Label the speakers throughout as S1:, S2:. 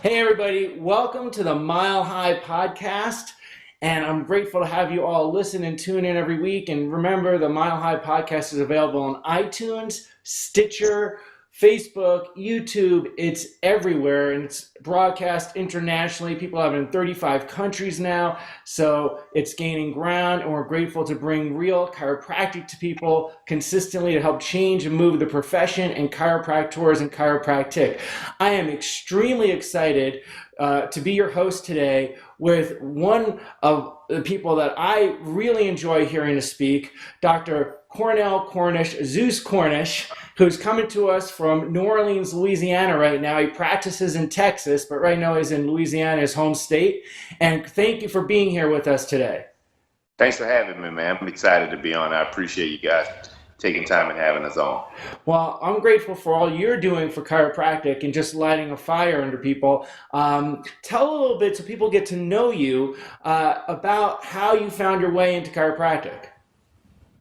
S1: Hey, everybody, welcome to the Mile High Podcast. And I'm grateful to have you all listen and tune in every week. And remember, the Mile High Podcast is available on iTunes, Stitcher, Facebook, YouTube. It's everywhere, and it's broadcast internationally. People have it in 35 countries now, so it's gaining ground, and we're grateful to bring real chiropractic to people consistently to help change and move the profession and chiropractors and chiropractic. I am extremely excited to be your host today with one of the people that I really enjoy hearing to speak, Dr. Cornell Zeus Cornish, who's coming to us from New Orleans, Louisiana right now. He practices in Texas, but right now he's in Louisiana, his home state. And thank you for being here with us today.
S2: Thanks for having me, man. I'm excited to be on. I appreciate you guys taking time and having us on.
S1: Well, I'm grateful for all you're doing for chiropractic and just lighting a fire under people. Tell a little bit so people get to know you about how you found your way into chiropractic.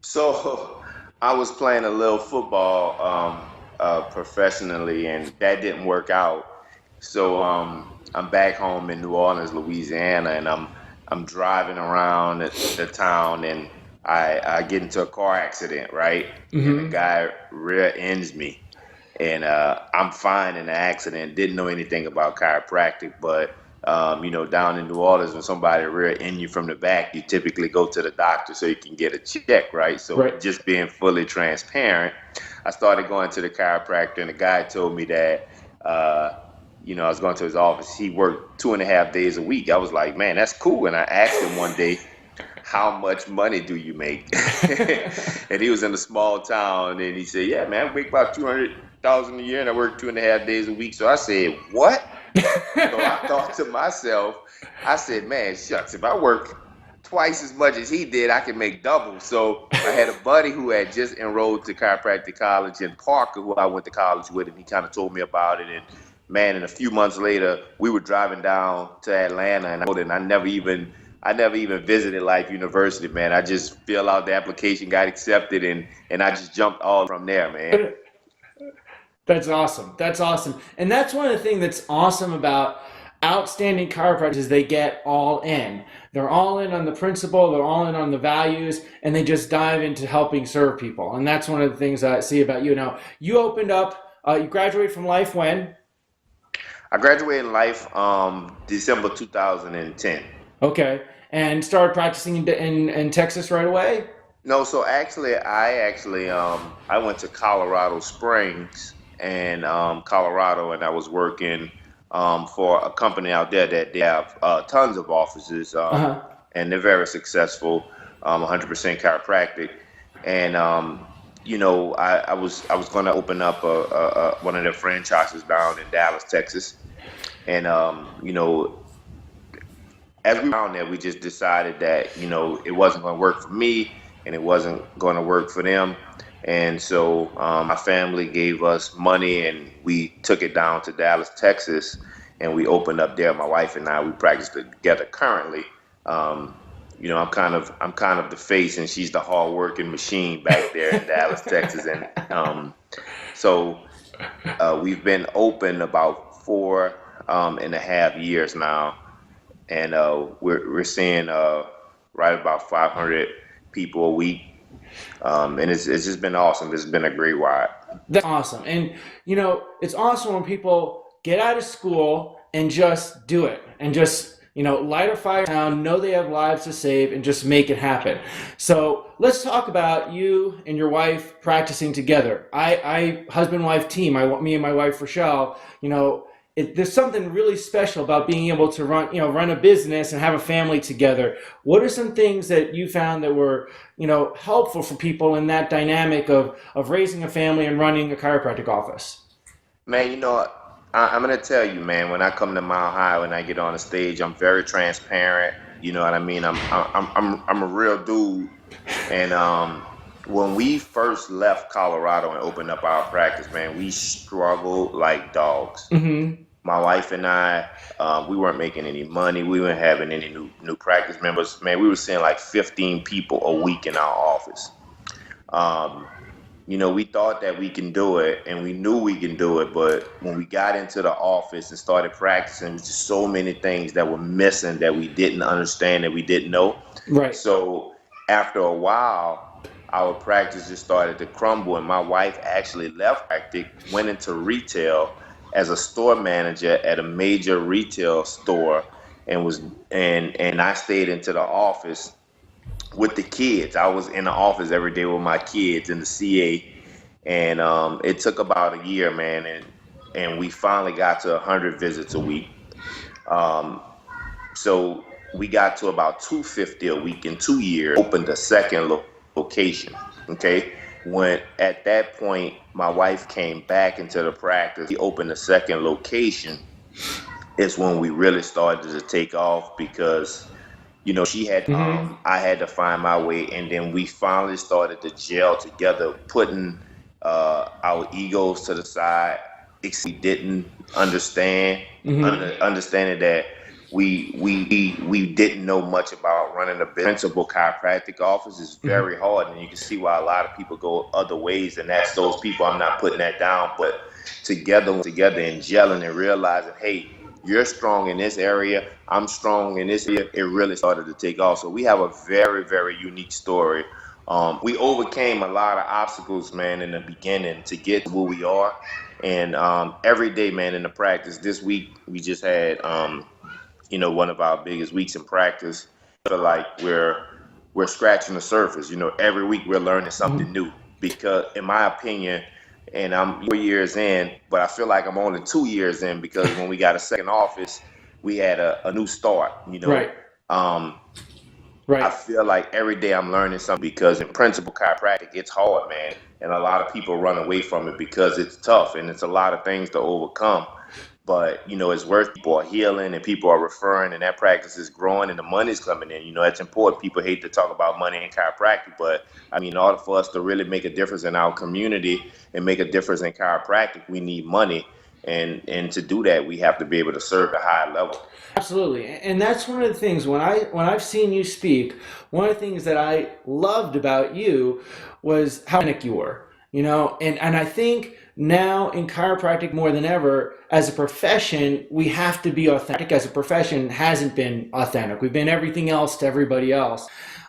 S2: So I was playing a little football professionally, and that didn't work out. So I'm back home in New Orleans, Louisiana, and I'm driving around the town, and I get into a car accident, right?
S1: Mm-hmm.
S2: And the guy rear ends me, and I'm fine in the accident. Didn't know anything about chiropractic, but down in New Orleans, when somebody rear end you from the back, you typically go to the doctor so you can get a check, right? So
S1: Right.
S2: Just being fully transparent, I started going to the chiropractor, and the guy told me that, I was going to his office. He worked 2.5 days a week. I was like, man, that's cool. And I asked him one day, how much money do you make? And he was in a small town, and he said, yeah, man, I make about $200,000 a year, and I work 2.5 days a week. So I said, what? So I thought to myself, I said, man, shucks, if I work twice as much as he did, I can make double. So I had a buddy who had just enrolled to chiropractic college in Parker, who I went to college with, and he kind of told me about it. And man, and a few months later, we were driving down to Atlanta, and I never even visited Life University, man. I just filled out the application, got accepted, and I just jumped all from there, man.
S1: That's awesome. That's awesome. And that's one of the things that's awesome about outstanding chiropractors is they get all in. They're all in on the principle, they're all in on the values, and they just dive into helping serve people. And that's one of the things I see about you. Now, you opened up, you graduated from Life when?
S2: I graduated in Life December 2010.
S1: Okay. And started practicing in Texas right away?
S2: No, so I went to Colorado Springs and Colorado, and I was working for a company out there that they have tons of offices, and they're very successful, 100% chiropractic. And I was going to open up one of their franchises down in Dallas, Texas, and as we were down there, we just decided that it wasn't going to work for me, and it wasn't going to work for them. And so my family gave us money, and we took it down to Dallas, Texas, and we opened up there. My wife and I, we practice together currently. I'm kind of the face, and she's the hard-working machine back there in Dallas, Texas. And so we've been open about 4.5 years now, and we're seeing right about 500 people a week. And it's just been awesome. This has been a great ride.
S1: That's awesome. And, it's awesome when people get out of school and just do it and just, light a fire down, know they have lives to save, and just make it happen. So let's talk about you and your wife practicing together. I husband-wife team, me and my wife, Rochelle, there's something really special about being able to run a business and have a family together. What are some things that you found that were, helpful for people in that dynamic of raising a family and running a chiropractic office?
S2: Man, I'm gonna tell you, man. When I come to Mile High, when I get on the stage, I'm very transparent. You know what I mean? I'm a real dude. And when we first left Colorado and opened up our practice, man, we struggled like dogs.
S1: Mm-hmm.
S2: My wife and I, we weren't making any money. We weren't having any new practice members. Man, we were seeing like 15 people a week in our office. we thought that we can do it and we knew we can do it, but when we got into the office and started practicing, there was just so many things that were missing that we didn't understand, that we didn't know.
S1: Right.
S2: So after a while, our practice just started to crumble, and my wife actually left practice, went into retail as a store manager at a major retail store, and I stayed into the office with the kids. I was in the office every day with my kids in the CA, and it took about a year, man, and we finally got to 100 visits a week. So we got to about 250 a week in 2 years. Opened a second location. Okay, when at that point my wife came back into the practice, we opened a second location. It's when we really started to take off because she had, I had to find my way, and then we finally started to gel together, putting our egos to the side. We didn't understand, understanding that we didn't know much about running a principal chiropractic office is very hard, and you can see why a lot of people go other ways, and that's those people. I'm not putting that down, but together and gelling and realizing, hey, you're strong in this area, I'm strong in this area, it really started to take off. So we have a very, very unique story. We overcame a lot of obstacles, man, in the beginning to get to where we are. And every day, man, in the practice, this week we just had, one of our biggest weeks in practice. I feel like we're scratching the surface. Every week we're learning something new, because in my opinion, and I'm 4 years in, but I feel like I'm only 2 years in, because when we got a second office, we had a new start,
S1: Right.
S2: I feel like every day I'm learning something, because in principal chiropractic, it's hard, man. And a lot of people run away from it because it's tough and it's a lot of things to overcome. But, it's worth. People are healing and people are referring, and that practice is growing and the money's coming in. It's important. People hate to talk about money in chiropractic, but in order for us to really make a difference in our community and make a difference in chiropractic, we need money. And to do that, we have to be able to serve at a high level.
S1: Absolutely. And that's one of the things, when I've seen you speak, one of the things that I loved about you was how authentic you were, and I think now in chiropractic more than ever, as a profession, we have to be authentic. As a profession, hasn't been authentic. We've been everything else to everybody else.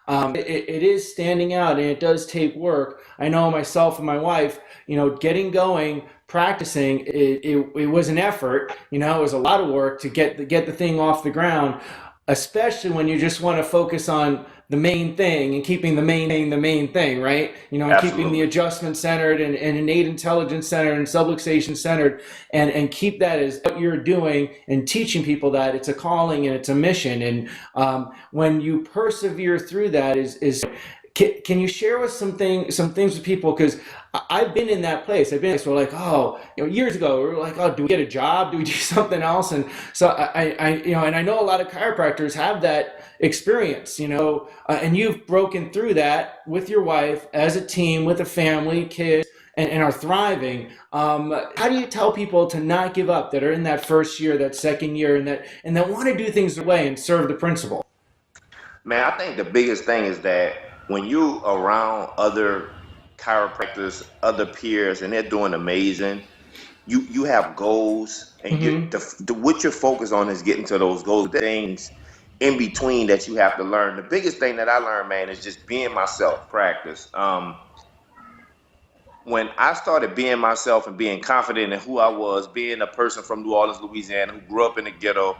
S1: It is standing out, and it does take work. I know myself and my wife, getting going, practicing, it was an effort. It was a lot of work to get the thing off the ground, especially when you just want to focus on the main thing and keeping the main thing, right? And keeping the adjustment centered and innate intelligence centered and subluxation centered, and keep that as what you're doing, and teaching people that it's a calling and it's a mission. And when you persevere through that, can you share with some things with people? Because I've been in that place. We're like, years ago, we were like, do we get a job? Do we do something else? And so and I know a lot of chiropractors have that experience, and you've broken through that with your wife as a team, with a family, kids, and are thriving. How do you tell people to not give up, that are in that first year, that second year, and that want to do things the way and serve the principle?
S2: Man, I think the biggest thing is that when you around other chiropractors, other peers, and they're doing amazing, you have goals, and what you're focused on is getting to those goals. Things in between that you have to learn. The biggest thing that I learned, man, is just being myself. Practice. When I started being myself and being confident in who I was, being a person from New Orleans, Louisiana, who grew up in the ghetto,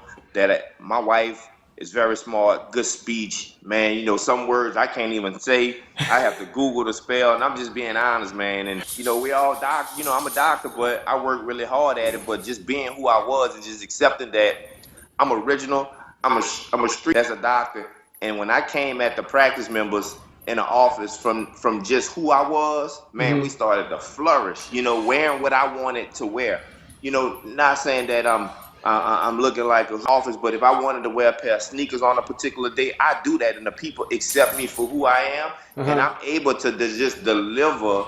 S2: my wife is very smart, good speech, man. Some words I can't even say. I have to Google the spell, and I'm just being honest, man. And, we all doctor, I'm a doctor, but I work really hard at it. But just being who I was and just accepting that I'm original, I'm a street as a doctor. And when I came at the practice members in the office from just who I was, man, we started to flourish, wearing what I wanted to wear. Not saying that I'm looking like an office, but if I wanted to wear a pair of sneakers on a particular day, I do that, and the people accept me for who I am, and I'm able to just deliver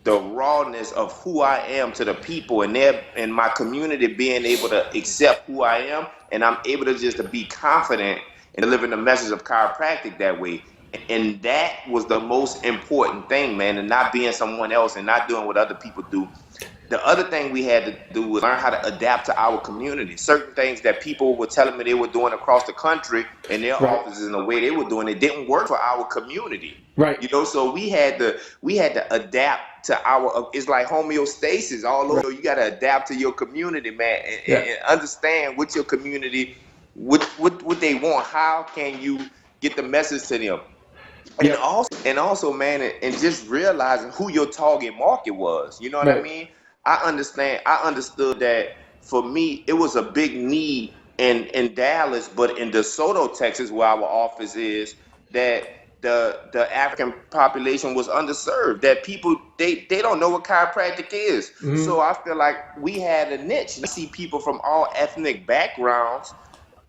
S2: the rawness of who I am to the people, and my community being able to accept who I am, and I'm able to just to be confident in delivering the message of chiropractic that way. And that was the most important thing, man, and not being someone else and not doing what other people do. The other thing we had to do was learn how to adapt to our community. Certain things that people were telling me they were doing across the country in their
S1: Right.
S2: offices and the way they were doing it didn't work for our community.
S1: Right.
S2: You know, so we had to adapt to our. It's like homeostasis all over.
S1: Right.
S2: You got to adapt to your community, man,
S1: Yeah.
S2: and understand what your community, what they want. How can you get the message to them?
S1: Yeah.
S2: And also, man, and just realizing who your target market was. You know what I
S1: Right.
S2: mean? I understood that for me, it was a big need in Dallas, but in DeSoto, Texas, where our office is, that the African population was underserved. That people they don't know what chiropractic is.
S1: Mhm.
S2: So I feel like we had a niche. You see people from all ethnic backgrounds,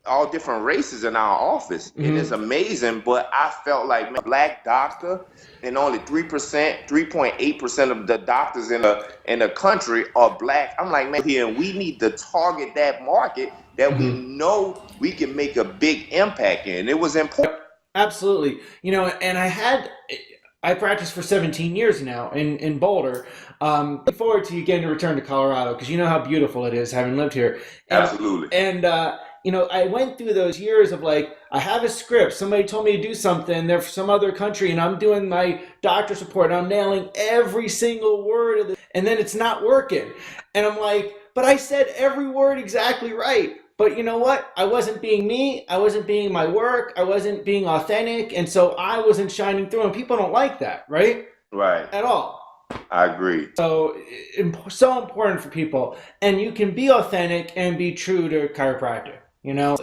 S2: all different races in our office, and it's amazing. But I felt like, man, a black doctor, and only 3.8% of the doctors in the country are black. I'm like, man, here, and we need to target that market that we know we can make a big impact in. It was important.
S1: Absolutely. You know, and I practiced for 17 years now in Boulder. Looking forward to you getting to return to Colorado because you know how beautiful it is having lived here.
S2: Absolutely.
S1: And you know, I went through those years of like, I have a script. Somebody told me to do something. They're from some other country, and I'm doing my doctor support. And I'm nailing every single word of it, and then it's not working. And I'm like, but I said every word exactly right. But you know what? I wasn't being me. I wasn't being my work. I wasn't being authentic. And so I wasn't shining through. And people don't like that, right?
S2: Right.
S1: At all.
S2: I agree.
S1: So important for people. And you can be authentic and be true to chiropractic, you know?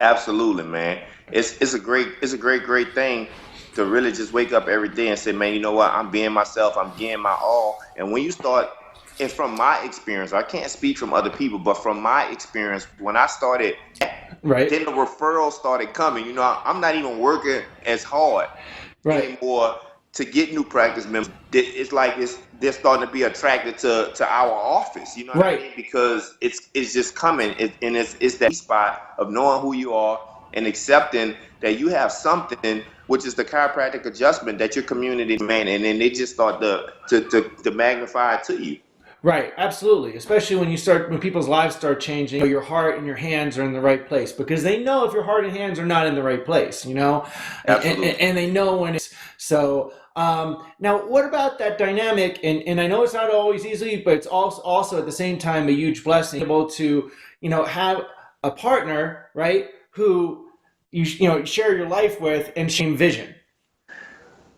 S2: Absolutely, man. It's a great thing to really just wake up every day and say, man, you know what? I'm being myself. I'm getting my all. And when you start, and from my experience, I can't speak from other people, but from my experience, when I started,
S1: Right.
S2: then the referrals started coming. You know, I'm not even working as hard anymore to get new practice members. It's like they're starting to be attracted to our office. You know what I mean? Because it's just coming, and it's that spot of knowing who you are and accepting that you have something, which is the chiropractic adjustment that your community man, and then they just start to magnify it to you.
S1: Right, absolutely. Especially when people's lives start changing, your heart and your hands are in the right place because they know if your heart and hands are not in the right place, you know, and they know when it's so. Now, what about that dynamic? And I know it's not always easy, but it's also at the same time a huge blessing able to, you know, have a partner, right, who you know share your life with and share vision.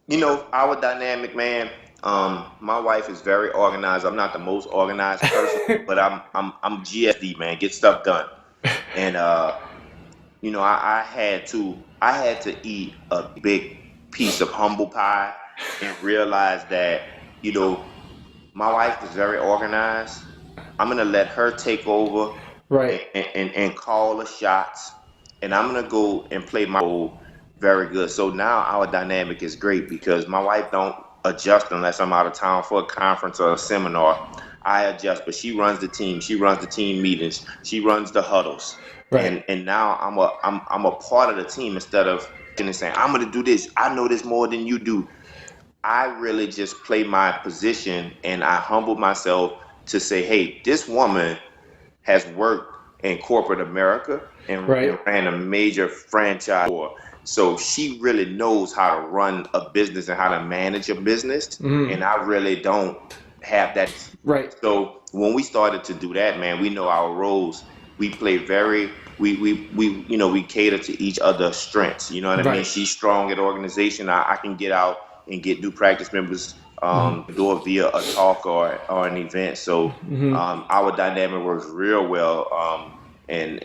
S2: You know, our dynamic, man. My wife is very organized. I'm not the most organized person, but I'm GSD, man. Get stuff done. And you know, I had to eat a big piece of humble pie and realize that, you know, my wife is very organized. I'm gonna let her take over,
S1: Right.
S2: and call the shots, and I'm gonna go and play my role very good. So now our dynamic is great because my wife don't adjust unless I'm out of town for a conference or a seminar. I adjust, but she runs the team. She runs the team meetings. She runs the huddles.
S1: Right.
S2: And now I'm a part of the team instead of saying I'm gonna do this. I know this more than you do. I really just play my position and I humble myself to say, hey, this woman has worked in corporate America and ran a major franchise. So she really knows how to run a business and how to manage a business. And I really don't have that.
S1: Right.
S2: So when we started to do that, man, we know our roles. We play we cater to each other's strengths. You know what I mean? She's strong at organization. I can get out and get new practice members do it via a talk or an event. So our dynamic works real well and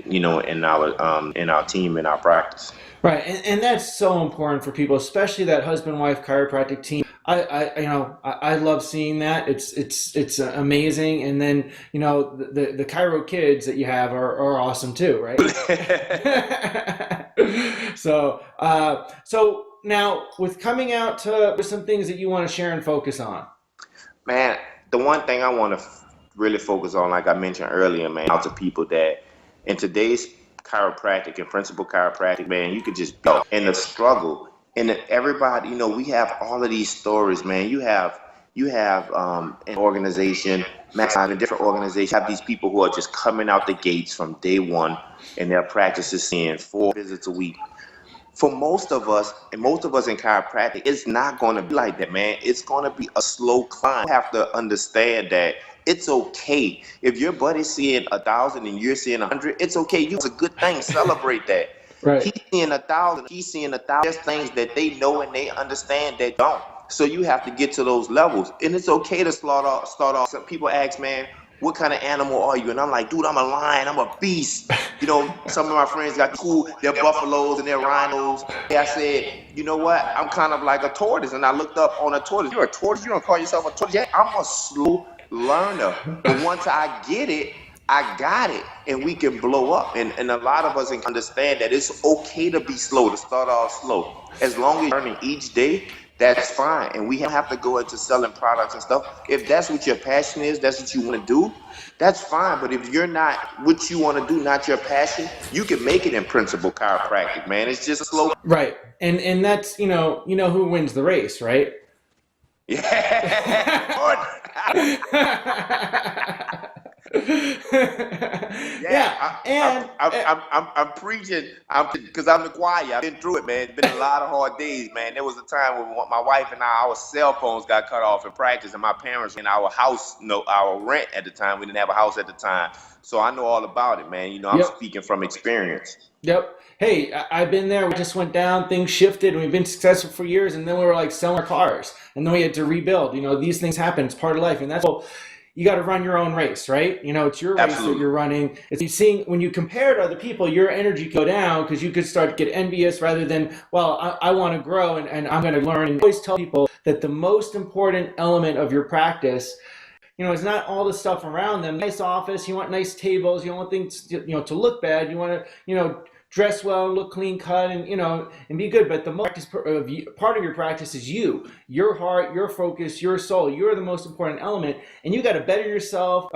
S2: you know in our team in our practice.
S1: Right, and that's so important for people, especially that husband-wife chiropractic team. I love seeing that. It's amazing, and then you know the chiro kids that you have are awesome too, right? So now with coming out to some things that you want to share and focus on.
S2: Man, the one thing I want to really focus on, like I mentioned earlier, man, out to people that in today's chiropractic and principal chiropractic, man, you could just be in the struggle and everybody, we have all of these stories, man. You have an organization, Max, in different organizations, have these people who are just coming out the gates from day one, and their practice is seeing 4 visits a week. For most of us, and most of us in chiropractic, it's not going to be like that, man. It's going to be a slow climb. You have to understand that it's okay. If your buddy's seeing 1,000 and you're seeing 100, it's okay. It's a good thing. Celebrate that.
S1: Right.
S2: He's seeing 1,000, he's seeing 1,000. There's things that they know and they understand that don't. So you have to get to those levels. And it's okay to start off. Some people ask, man, what kind of animal are you? And I'm like, dude, I'm a lion. I'm a beast. Some of my friends got cool. They're buffaloes and they're rhinos. I said, you know what? I'm kind of like a tortoise. And I looked up on a tortoise. You're a tortoise? You don't call yourself a tortoise? Yeah, I'm a slow learner. But once I get it, I got it. And we can blow up. And a lot of us understand that it's okay to be slow, to start off slow. As long as you're learning each day, that's fine. And we have to go into selling products and stuff. If that's what your passion is, that's what you want to do, that's fine. But if you're not what you want to do, not your passion, you can make it in principle chiropractic, man. It's just slow.
S1: Right. And that's, who wins the race, right?
S2: Yeah. I'm preaching. Because I'm the choir. I've been through it, man. It's been a lot of hard days, man. There was a time when my wife and our cell phones got cut off in practice, and my parents in our house, our rent at the time. We didn't have a house at the time, so I know all about it, man. I'm speaking from experience.
S1: Yep. Hey, I've been there. We just went down, things shifted, and we've been successful for years, and then we were like selling our cars, and then we had to rebuild. These things happen. It's part of life, and that's what you got to run your own race, right? It's your race that you're running. When you compare to other people, your energy go down because you could start to get envious rather than, well, I want to grow and I'm going to learn. And I always tell people that the most important element of your practice, it's not all the stuff around them. Nice office, you want nice tables, you don't want things to look bad. You want to dress well, look clean cut, and and be good. But the most part of your practice is your heart, your focus, your soul. You're the most important element, and you got to better yourself,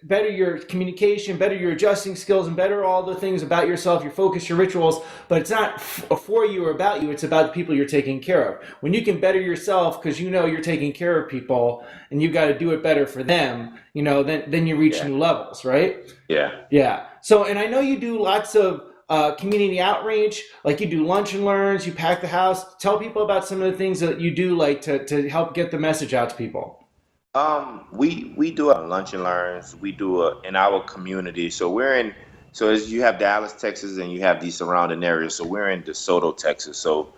S1: better your communication, better your adjusting skills, and better all the things about yourself, your focus, your rituals. But it's not for you or about you. It's about the people you're taking care of. When you can better yourself because you're taking care of people, and you got to do it better for them. Then you reach new levels, right?
S2: Yeah.
S1: Yeah. So, and I know you do lots of community outreach, like you do lunch and learns, you pack the house. Tell people about some of the things that you do, like to help get the message out to people.
S2: We do lunch and learns. We do in our community. So as you have Dallas, Texas, and you have these surrounding areas. So we're in DeSoto, Texas. So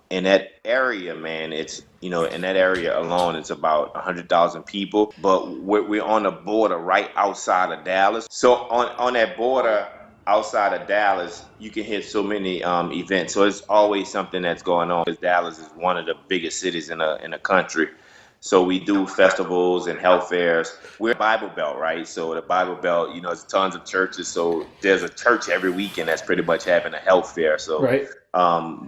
S2: in that area, man, it's in that area alone, it's about 100,000 people. But we're on the border right outside of Dallas. So on that border outside of Dallas, you can hit so many events. So it's always something that's going on, because Dallas is one of the biggest cities in the country. So we do festivals and health fairs. We're a Bible Belt, right? So the Bible Belt, there's tons of churches. So there's a church every weekend that's pretty much having a health fair. So,
S1: right.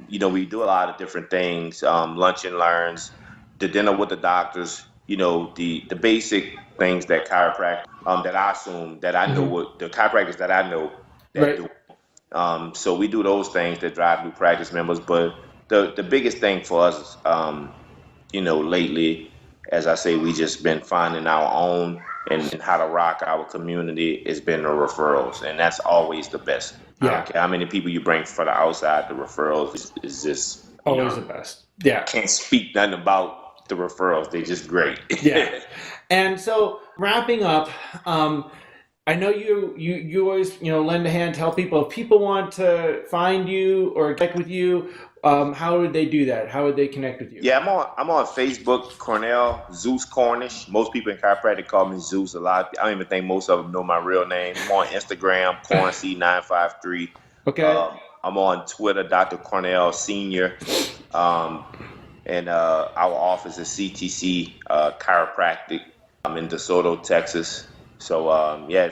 S2: We do a lot of different things, lunch and learns, the dinner with the doctors, the basic things that chiropractic, that I assume, that I know, what the chiropractors that I know that do. So we do those things that drive new practice members. But the biggest thing for us, lately, as I say, we just been finding our own and how to rock our community has been the referrals. And that's always the best.
S1: Yeah.
S2: I don't care how many people you bring from the outside, the referrals is just
S1: always the best. Yeah.
S2: Can't speak nothing about the referrals. They're just great.
S1: Yeah. And so wrapping up, I know you always lend a hand to help people. If people want to find you or connect with you, how would they do that? How would they connect with you?
S2: Yeah, I'm on Facebook, Cornell Zeus Cornish. Most people in chiropractic call me Zeus a lot. I don't even think most of them know my real name. I'm on Instagram, CornC953.
S1: Okay.
S2: I'm on Twitter, Dr. Cornell Senior. And our office is CTC Chiropractic. I'm in DeSoto, Texas. So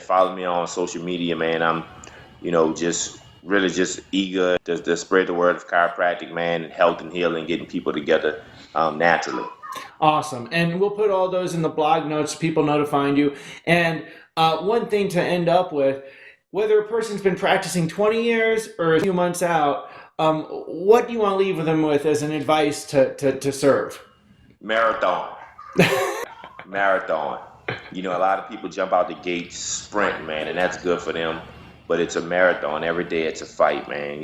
S2: follow me on social media, man. I'm, just really just eager to spread the word of chiropractic, man, and health and healing, getting people together naturally.
S1: Awesome. And we'll put all those in the blog notes so people know to find you. And one thing to end up with, whether a person's been practicing 20 years or a few months out, What do you want to leave them with as an advice to serve?
S2: Marathon. Marathon. A lot of people jump out the gate sprint, man, and that's good for them. But it's a marathon. Every day it's a fight, man.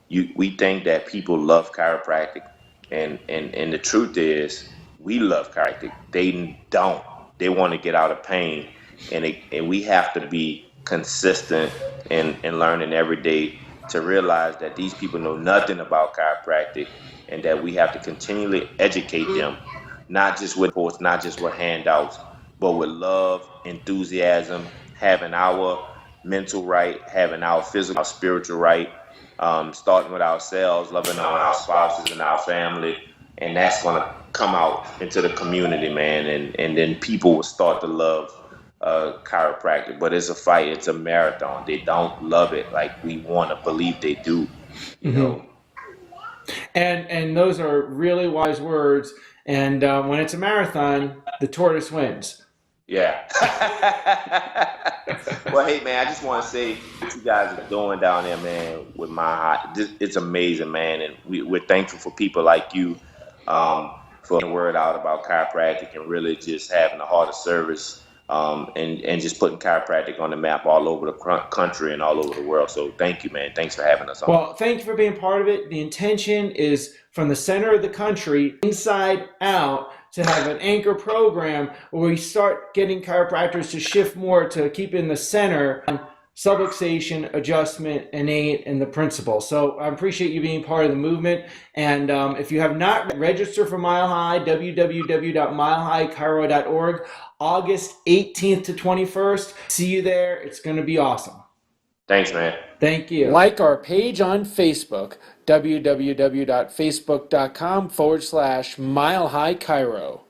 S2: We think that people love chiropractic, and the truth is, we love chiropractic. They don't. They want to get out of pain, and we have to be consistent and learning every day to realize that these people know nothing about chiropractic, and that we have to continually educate them, not just with reports, not just with handouts, but with love, enthusiasm, having our mental right, having our physical, our spiritual right, starting with ourselves, loving on our spouses and our family, and that's going to come out into the community, man, and then people will start to love chiropractic. But it's a fight, it's a marathon. They don't love it like we want to believe they do, you know.
S1: And those are really wise words. And when it's a marathon, the tortoise wins.
S2: Yeah. Well, hey, man, I just want to say what you guys are doing down there, man, with my heart. It's amazing, man. And we're thankful for people like you, for getting the word out about chiropractic and really just having a heart of service, and just putting chiropractic on the map all over the country and all over the world. So thank you, man. Thanks for having us on.
S1: Well, thank you for being part of it. The intention is from the center of the country, inside out, to have an anchor program where we start getting chiropractors to shift more to keep in the center on subluxation, adjustment, innate, and the principle. So I appreciate you being part of the movement. And if you have not registered for Mile High, www.milehighchiro.org, August 18th to 21st. See you there. It's going to be awesome.
S2: Thanks, man.
S1: Thank you. Like our page on Facebook, www.facebook.com/Mile High Chiro.